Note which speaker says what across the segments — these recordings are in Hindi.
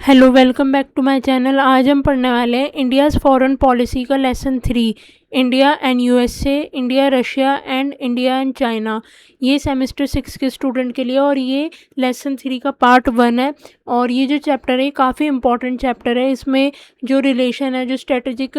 Speaker 1: Hello, welcome back to my channel. आज हम पढ़ने वाले हैं इंडियाज़ फॉरेन पॉलिसी का lesson 3। India and USA, India Russia and India and China. ये सेमेस्टर 6 के स्टूडेंट के लिए और ये लेसन 3 का पार्ट 1 है। और ये जो चैप्टर है काफ़ी इंपॉर्टेंट चैप्टर है। इसमें जो रिलेशन है, जो स्ट्रेटेजिक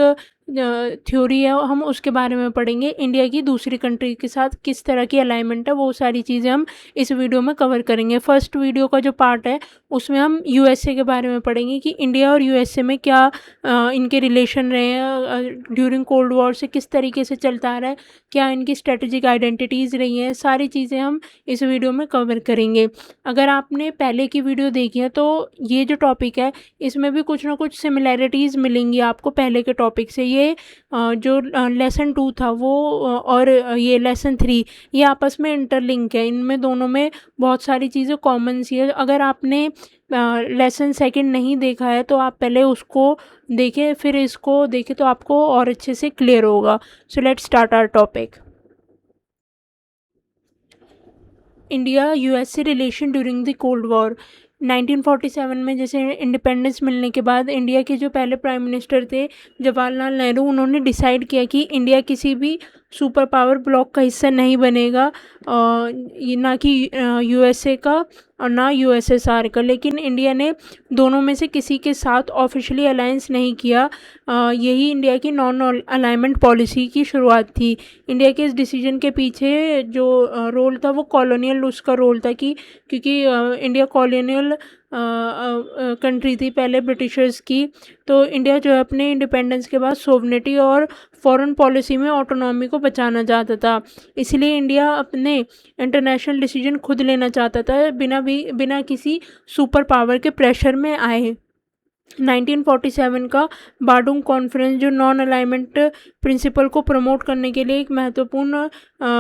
Speaker 1: थ्योरी है, हम उसके बारे में पढ़ेंगे। इंडिया की दूसरी कंट्री के साथ किस तरह की अलाइनमेंट है, वो सारी चीज़ें हम इस वीडियो में कवर करेंगे। फर्स्ट वीडियो का जो पार्ट है उसमें हम यूएसए के बारे में पढ़ेंगे कि इंडिया और यूएसए में क्या इनके रिलेशन रहे हैं ड्यूरिंग कोल्ड वॉर से, किस तरीके से चलता आ रहा है, क्या इनकी स्ट्रेटेजिक आइडेंटिटीज़ रही हैं, सारी चीज़ें हम इस वीडियो में कवर करेंगे। अगर आपने पहले की वीडियो देखी है तो ये जो टॉपिक है इसमें भी कुछ ना कुछ सिमिलैरिटीज़ मिलेंगी आपको पहले के टॉपिक से। ये जो लेसन 2 था वो और ये लेसन 3 ये आपस में इंटरलिंक है। इनमें दोनों में बहुत सारी चीज़ें कॉमन सी है। अगर आपने लेसन सेकंड नहीं देखा है तो आप पहले उसको देखें, फिर इसको देखें तो आपको और अच्छे से क्लियर होगा। So let's start our topic. India USA relation during the cold war. 1947 में जैसे इंडिपेंडेंस मिलने के बाद इंडिया के जो पहले प्राइम मिनिस्टर थे जवाहरलाल नेहरू, उन्होंने डिसाइड किया कि इंडिया किसी भी सुपर पावर ब्लॉक का हिस्सा नहीं बनेगा, ये ना कि यूएसए का और ना यूएसएसआर का। लेकिन इंडिया ने दोनों में से किसी के साथ ऑफिशियली अलायंस नहीं किया। यही इंडिया की नॉन अलाइनमेंट पॉलिसी की शुरुआत थी। इंडिया के इस डिसीजन के पीछे जो रोल था वो कॉलोनियल उसका रोल था कि क्योंकि इंडिया कॉलोनियल कंट्री थी पहले ब्रिटिशर्स की। तो इंडिया जो है अपने इंडिपेंडेंस के बाद सोवरेनिटी और फॉरेन पॉलिसी में ऑटोनॉमी को बचाना चाहता था। इसलिए इंडिया अपने इंटरनेशनल डिसीजन खुद लेना चाहता था बिना किसी सुपर पावर के प्रेशर में आए। 1947 का बाडुंग कॉन्फ्रेंस जो नॉन अलाइनमेंट प्रिंसिपल को प्रमोट करने के लिए एक महत्वपूर्ण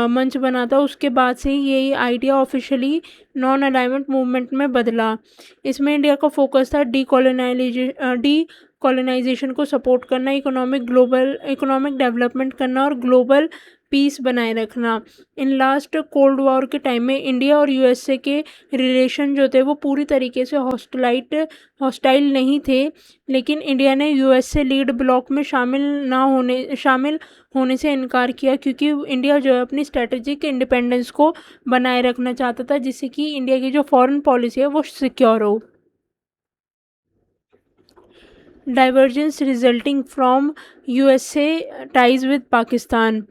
Speaker 1: मंच बना था, उसके बाद से ही यही idea officially non alignment movement में बदला। इसमें इंडिया का फोकस था कॉलोनाइजेशन को सपोर्ट करना, इकोनॉमिक डेवलपमेंट करना और ग्लोबल पीस बनाए रखना। इन लास्ट कोल्ड वॉर के टाइम में इंडिया और यूएसए के रिलेशन जो थे वो पूरी तरीके से हॉस्टाइल नहीं थे। लेकिन इंडिया ने यूएसए लीड ब्लॉक में शामिल होने से इनकार किया क्योंकि इंडिया जो है अपनी स्ट्रेटेजिक इंडिपेंडेंस को बनाए रखना चाहता था, जिससे कि इंडिया की जो फॉरेन पॉलिसी है वो सिक्योर हो। Divergence resulting from USA ties with Pakistan.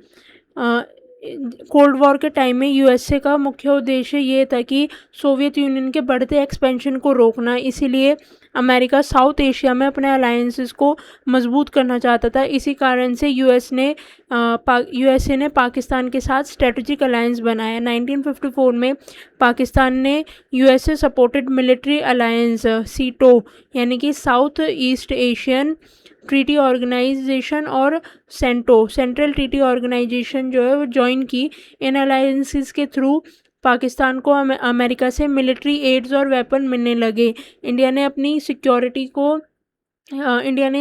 Speaker 1: Cold war के टाइम में यूएसए का मुख्य उद्देश्य ये था कि सोवियत यूनियन के बढ़ते एक्सपेंशन को रोकना। इसीलिए अमेरिका साउथ एशिया में अपने अलायंसेस को मजबूत करना चाहता था। इसी कारण से यूएसए ने पाकिस्तान के साथ स्ट्रेटजिक अलायंस बनाया। 1954 में पाकिस्तान ने USA supported military alliance SEATO यानी कि south east Asian treaty organization और सेंट्रल ट्रीटी ऑर्गेनाइजेशन जो है वो ज्वाइन की। इन अलायंसेस के थ्रू पाकिस्तान को अमेरिका से मिलिट्री एड्स और वेपन मिलने लगे। इंडिया ने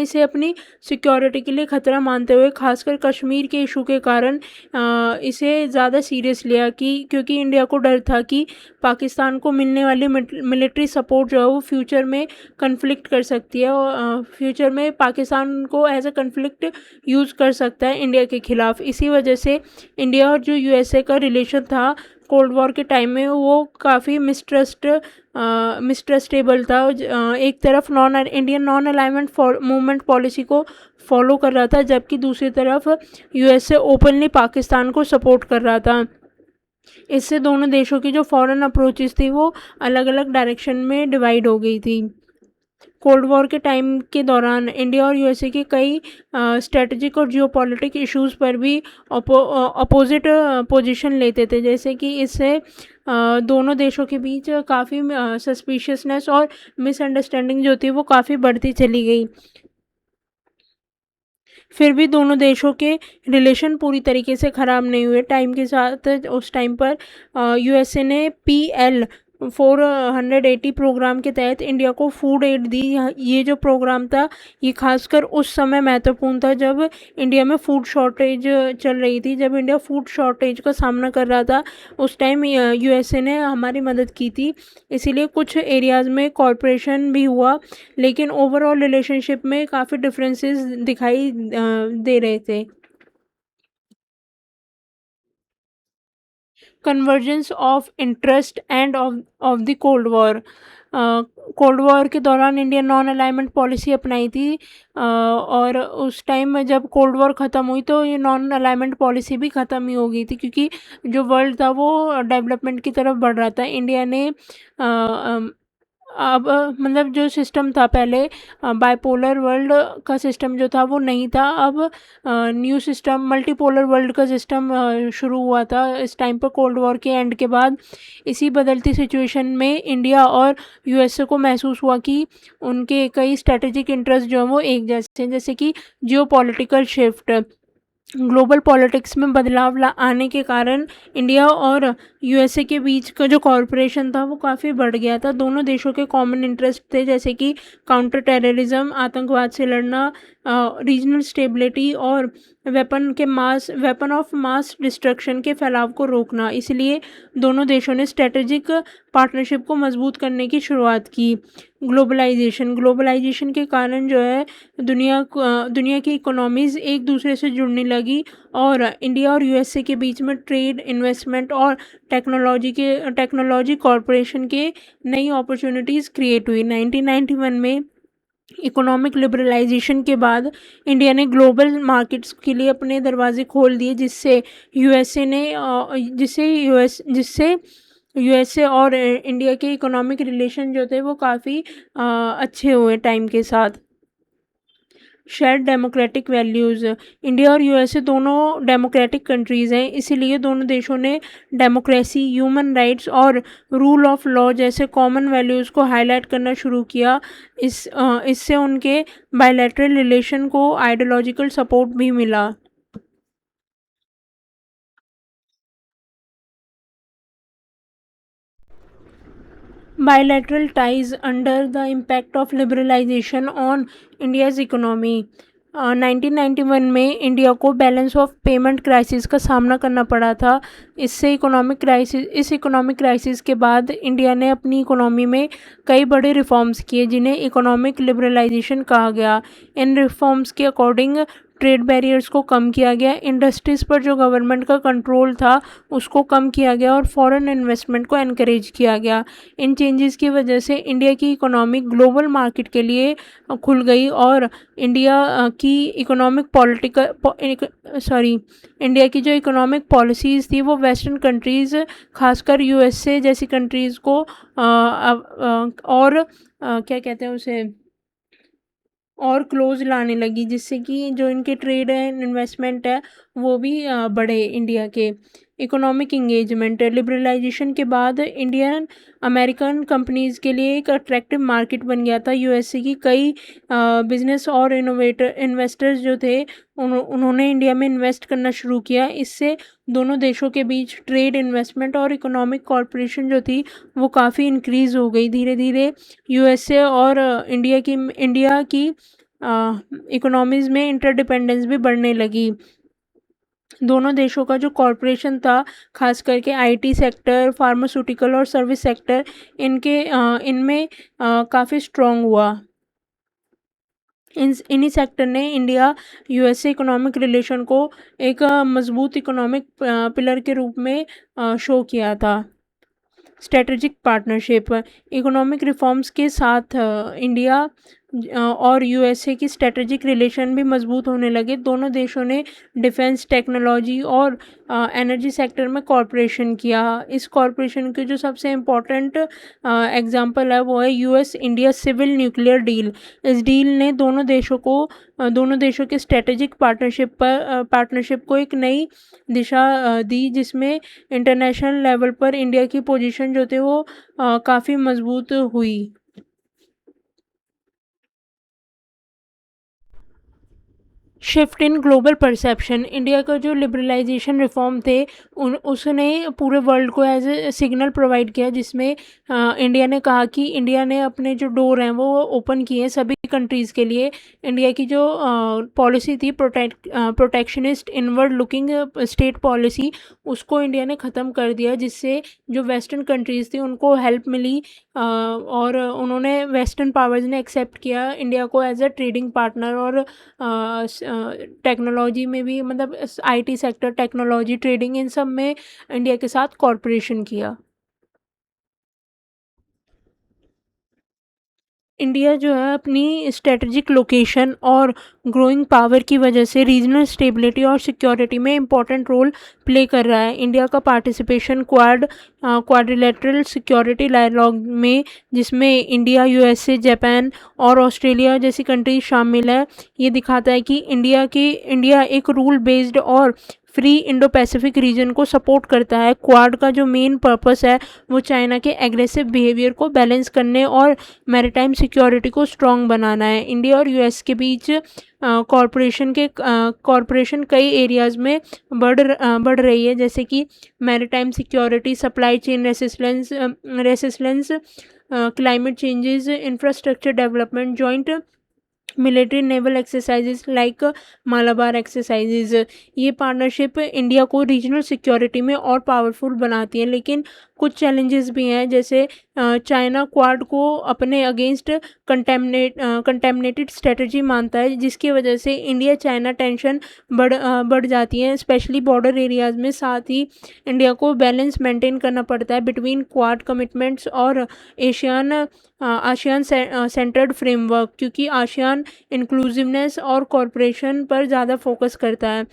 Speaker 1: इसे अपनी सिक्योरिटी के लिए ख़तरा मानते हुए खासकर कश्मीर के इशू के कारण इसे ज़्यादा सीरियस लिया क्योंकि इंडिया को डर था कि पाकिस्तान को मिलने वाली मिलिट्री सपोर्ट जो है वो फ्यूचर में कन्फ्लिक्ट कर सकती है और फ्यूचर में पाकिस्तान को एज अ कन्फ्लिक्ट यूज़ कर सकता है इंडिया के ख़िलाफ़। इसी वजह से इंडिया और जो यूएसए का रिलेशन था कोल्ड वॉर के टाइम में वो काफ़ी मिसट्रस्टेबल था। एक तरफ Indian non alignment movement policy को फॉलो कर रहा था, जबकि दूसरी तरफ यूएसए ओपनली पाकिस्तान को सपोर्ट कर रहा था। इससे दोनों देशों की जो फॉरेन अप्रोचेस थी वो अलग अलग डायरेक्शन में डिवाइड हो गई थी। कोल्ड वॉर के टाइम के दौरान इंडिया और यूएसए के कई स्ट्रेटजिक और जियोपॉलिटिक इश्यूज़ पर भी अपोजिट पोजीशन लेते थे, जैसे कि इससे दोनों देशों के बीच काफ़ी सस्पिशियसनेस और मिसअंडरस्टैंडिंग जो थी वो काफ़ी बढ़ती चली गई। फिर भी दोनों देशों के रिलेशन पूरी तरीके से ख़राब नहीं हुए टाइम के साथ। उस टाइम पर यूएसए ने PL 480 प्रोग्राम के तहत इंडिया को फूड एड दी। ये जो प्रोग्राम था ये खासकर उस समय महत्वपूर्ण था जब इंडिया में फूड शॉर्टेज चल रही थी, जब इंडिया फूड शॉर्टेज का सामना कर रहा था। उस टाइम यूएसए ने हमारी मदद की थी, इसीलिए कुछ एरियाज़ में कॉर्पोरेशन भी हुआ, लेकिन ओवरऑल रिलेशनशिप में काफ़ी डिफरेंसेस दिखाई दे रहे थे। Convergence of interest end of the cold war. Cold war के दौरान इंडिया नॉन अलाइनमेंट पॉलिसी अपनाई थी, और उस टाइम में जब कोल्ड वॉर ख़त्म हुई तो ये नॉन अलाइनमेंट पॉलिसी भी ख़त्म ही हो गई थी, क्योंकि जो वर्ल्ड था वो डेवलपमेंट की तरफ बढ़ रहा था। इंडिया ने अब मतलब जो सिस्टम था पहले, बाइपोलर वर्ल्ड का सिस्टम जो था वो नहीं था। अब न्यू सिस्टम मल्टीपोलर वर्ल्ड का सिस्टम शुरू हुआ था इस टाइम पर, कोल्ड वॉर के एंड के बाद। इसी बदलती सिचुएशन में इंडिया और यूएसए को महसूस हुआ कि उनके कई स्ट्रेटेजिक इंटरेस्ट जो हैं वो एक जैसे हैं, जैसे कि जियो पॉलिटिकल शिफ्ट, ग्लोबल पॉलिटिक्स में बदलाव आने के कारण इंडिया और यूएसए के बीच का जो कॉरपोरेशन था वो काफ़ी बढ़ गया था। दोनों देशों के कॉमन इंटरेस्ट थे, जैसे कि काउंटर टेररिज्म, आतंकवाद से लड़ना, रीजनल स्टेबिलिटी और वेपन ऑफ मास डिस्ट्रक्शन के फैलाव को रोकना। इसलिए दोनों देशों ने स्ट्रेटेजिक पार्टनरशिप को मजबूत करने की शुरुआत की। ग्लोबलाइजेशन के कारण जो है दुनिया की इकोनॉमीज़ एक दूसरे से जुड़ने लगी, और इंडिया और यूएसए के बीच में ट्रेड, इन्वेस्टमेंट और टेक्नोलॉजी कॉरपोरेशन के नई अपॉर्चुनिटीज़ क्रिएट हुई। 1991 में इकोनॉमिक लिबरलाइजेशन के बाद इंडिया ने ग्लोबल मार्केट्स के लिए अपने दरवाजे खोल दिए, जिससे यूएसए और इंडिया के इकोनॉमिक रिलेशन जो थे वो काफ़ी अच्छे हुए टाइम के साथ। Shared democratic values. इंडिया और यूएसए दोनों डेमोक्रेटिक कंट्रीज़ हैं, इसीलिए दोनों देशों ने डेमोक्रेसी, ह्यूमन राइट्स और रूल ऑफ लॉ जैसे कॉमन वैल्यूज़ को हाईलाइट करना शुरू किया। इससे उनके बायलैटरल रिलेशन को आइडियोलॉजिकल सपोर्ट भी मिला। Bilateral ties under the impact of liberalization on India's economy। 1991 में इंडिया को बैलेंस ऑफ पेमेंट क्राइसिस का सामना करना पड़ा था। इस इकोनॉमिक क्राइसिस के बाद इंडिया ने अपनी इकोनॉमी में कई बड़े रिफॉर्म्स किए, जिन्हें इकोनॉमिक लिबरलाइजेशन कहा गया। इन रिफॉर्म्स के अकॉर्डिंग ट्रेड बैरियर्स को कम किया गया, इंडस्ट्रीज़ पर जो गवर्नमेंट का कंट्रोल था उसको कम किया गया, और फॉरेन इन्वेस्टमेंट को एनकरेज किया गया। इन चेंजेस की वजह से इंडिया की इकोनॉमी ग्लोबल मार्केट के लिए खुल गई, और इंडिया की जो इकोनॉमिक पॉलिसीज़ थी वो वेस्टर्न कंट्रीज़, खासकर यूएसए जैसी कंट्रीज़ को क्या कहते हैं उसे, और क्लोज लाने लगी, जिससे कि जो इनके ट्रेड एंड इन्वेस्टमेंट है वो भी बढ़े। इंडिया के इकोनॉमिक इंगेजमेंट। लिबरलाइजेशन के बाद इंडियन अमेरिकन कंपनीज़ के लिए एक अट्रैक्टिव मार्केट बन गया था। यूएसए की कई बिजनेस और इन्वेस्टर्स जो थे उन्होंने इंडिया में इन्वेस्ट करना शुरू किया। इससे दोनों देशों के बीच ट्रेड, इन्वेस्टमेंट और इकोनॉमिक कॉर्पोरेशन जो थी वो काफ़ी इंक्रीज़ हो गई। धीरे धीरे यूएसए और इंडिया की इकोनॉमीज़ में इंटरडिपेंडेंस भी बढ़ने लगी। दोनों देशों का जो कॉरपोरेशन था, खास करके आईटी सेक्टर, फार्मास्यूटिकल और सर्विस सेक्टर, इनमें काफ़ी स्ट्रॉन्ग हुआ। इन्हीं सेक्टर ने इंडिया यूएसए इकोनॉमिक रिलेशन को एक मजबूत इकोनॉमिक पिलर के रूप में शो किया था। Strategic partnership. इकोनॉमिक रिफॉर्म्स के साथ इंडिया और यूएसए की स्ट्रेटेजिक रिलेशन भी मजबूत होने लगे। दोनों देशों ने डिफेंस, टेक्नोलॉजी और एनर्जी सेक्टर में कॉर्पोरेशन किया। इस कॉर्पोरेशन के जो सबसे इम्पोर्टेंट एग्जांपल है वो है US India civil nuclear deal. इस डील ने दोनों देशों के स्ट्रेटेजिक पार्टनरशिप को एक नई दिशा दी, जिसमें इंटरनेशनल लेवल पर इंडिया की पोजीशन जो थे वो काफ़ी मजबूत हुई। Shift in global perception, India का जो लिबरलाइजेशन रिफॉर्म थे उसने पूरे वर्ल्ड को एज ए सिग्नल प्रोवाइड किया, जिसमें इंडिया ने कहा कि इंडिया ने अपने जो डोर हैं वो ओपन किए हैं सभी कंट्रीज़ के लिए। इंडिया की जो पॉलिसी थी protectionist inward looking state policy, उसको इंडिया ने ख़त्म कर दिया, जिससे जो वेस्टर्न कंट्रीज़ थी उनको हेल्प मिली और उन्होंने वेस्टर्न पावर्स ने एक्सेप्ट किया इंडिया को एज अ ट्रेडिंग पार्टनर। और टेक्नोलॉजी में भी, मतलब आईटी सेक्टर, टेक्नोलॉजी, ट्रेडिंग, इन सब में इंडिया के साथ कॉर्पोरेशन किया। इंडिया जो है अपनी स्ट्रेटजिक लोकेशन और ग्रोइंग पावर की वजह से रीजनल स्टेबिलिटी और सिक्योरिटी में इम्पॉर्टेंट रोल प्ले कर रहा है। इंडिया का पार्टिसिपेशन क्वाड्रिलेटरल सिक्योरिटी डायलॉग में, जिसमें इंडिया, यूएसए, जापान और ऑस्ट्रेलिया जैसी कंट्री शामिल है, ये दिखाता है कि इंडिया एक रूल बेस्ड और फ्री इंडो पैसिफिक रीजन को सपोर्ट करता है। क्वाड का जो मेन पर्पस है वो चाइना के एग्रेसिव बिहेवियर को बैलेंस करने और मैरीटाइम सिक्योरिटी को स्ट्रॉन्ग बनाना है। इंडिया और यूएस के बीच कॉरपोरेशन कई एरियाज़ में बढ़ रही है, जैसे कि maritime security, supply chain resistance, climate changes, infrastructure development, joint military naval exercises like Malabar exercises. ये पार्टनरशिप इंडिया को रीजनल सिक्योरिटी में और पावरफुल बनाती है, लेकिन कुछ चैलेंजेस भी हैं, जैसे चाइना क्वाड को अपने अगेंस्ट कंटेमिनेटेड स्ट्रेटजी मानता है, जिसकी वजह से इंडिया चाइना टेंशन बढ़ जाती है, स्पेशली बॉर्डर एरियाज़ में। साथ ही इंडिया को बैलेंस मेंटेन करना पड़ता है बिटवीन क्वाड कमिटमेंट्स और आसियान सेंटर्ड फ्रेमवर्क, क्योंकि आसियान इंक्लूसिवनेस और कॉरपोरेशन पर ज़्यादा फोकस करता है।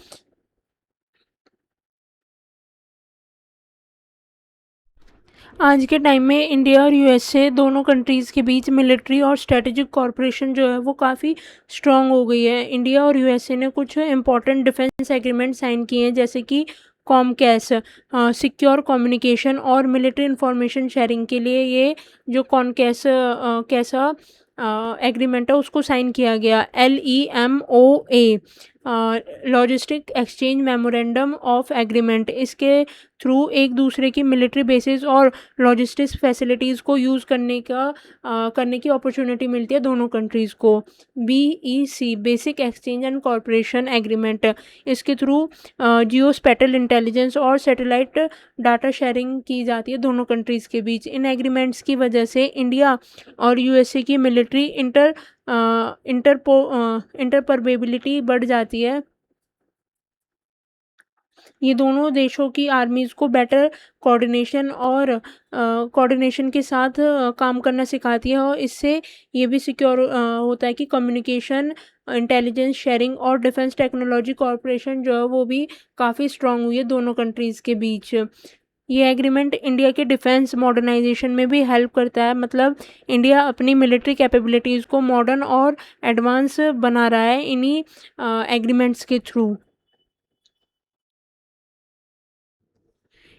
Speaker 1: आज के टाइम में इंडिया और यूएसए दोनों कंट्रीज़ के बीच मिलिट्री और स्ट्रेटेजिक कॉर्पोरेशन जो है वो काफ़ी स्ट्रॉन्ग हो गई है। इंडिया और यूएसए ने कुछ इंपॉर्टेंट डिफेंस एग्रीमेंट साइन किए हैं, जैसे कि कॉमकैस, सिक्योर कम्युनिकेशन और मिलिट्री इंफॉर्मेशन शेयरिंग के लिए ये जो कॉनकैस कैसा एग्रीमेंट है उसको साइन किया गया। LEMOA, logistic exchange memorandum of agreement, इसके थ्रू एक दूसरे की मिलिट्री बेसिस और लॉजिस्टिक्स फैसिलिटीज़ को यूज़ करने की अपॉर्चुनिटी मिलती है दोनों कंट्रीज़ को। BEC, basic exchange and corporation agreement, इसके थ्रू जियो स्पेटल इंटेलिजेंस और सैटेलाइट डाटा शेयरिंग की जाती है दोनों कंट्रीज़ के बीच। इन एग्रीमेंट्स की वजह से इंडिया और यूएसए की मिलिट्री इंटरपरमेबिलिटी बढ़ जाती है। ये दोनों देशों की आर्मीज़ को बेटर कोऑर्डिनेशन के साथ काम करना सिखाती है, और इससे ये भी सिक्योर होता है कि कम्युनिकेशन, इंटेलिजेंस शेयरिंग और डिफेंस टेक्नोलॉजी कॉर्पोरेशन जो है वो भी काफ़ी स्ट्रांग हुई है दोनों कंट्रीज़ के बीच। ये एग्रीमेंट इंडिया के डिफेंस मॉडर्नाइजेशन में भी हेल्प करता है, मतलब इंडिया अपनी मिलिट्री कैपेबिलिटीज़ को मॉडर्न और एडवांस बना रहा है इन्हीं एग्रीमेंट्स के थ्रू।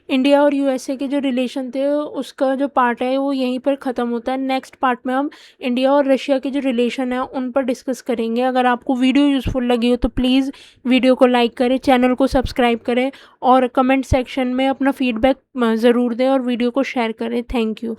Speaker 1: इंडिया और यूएसए के जो रिलेशन थे उसका जो पार्ट है वो यहीं पर ख़त्म होता है। नेक्स्ट पार्ट में हम इंडिया और रशिया के जो रिलेशन है उन पर डिस्कस करेंगे। अगर आपको वीडियो यूज़फुल लगी हो तो प्लीज़ वीडियो को लाइक करें, चैनल को सब्सक्राइब करें और कमेंट सेक्शन में अपना फीडबैक ज़रूर दें और वीडियो को शेयर करें। Thank you.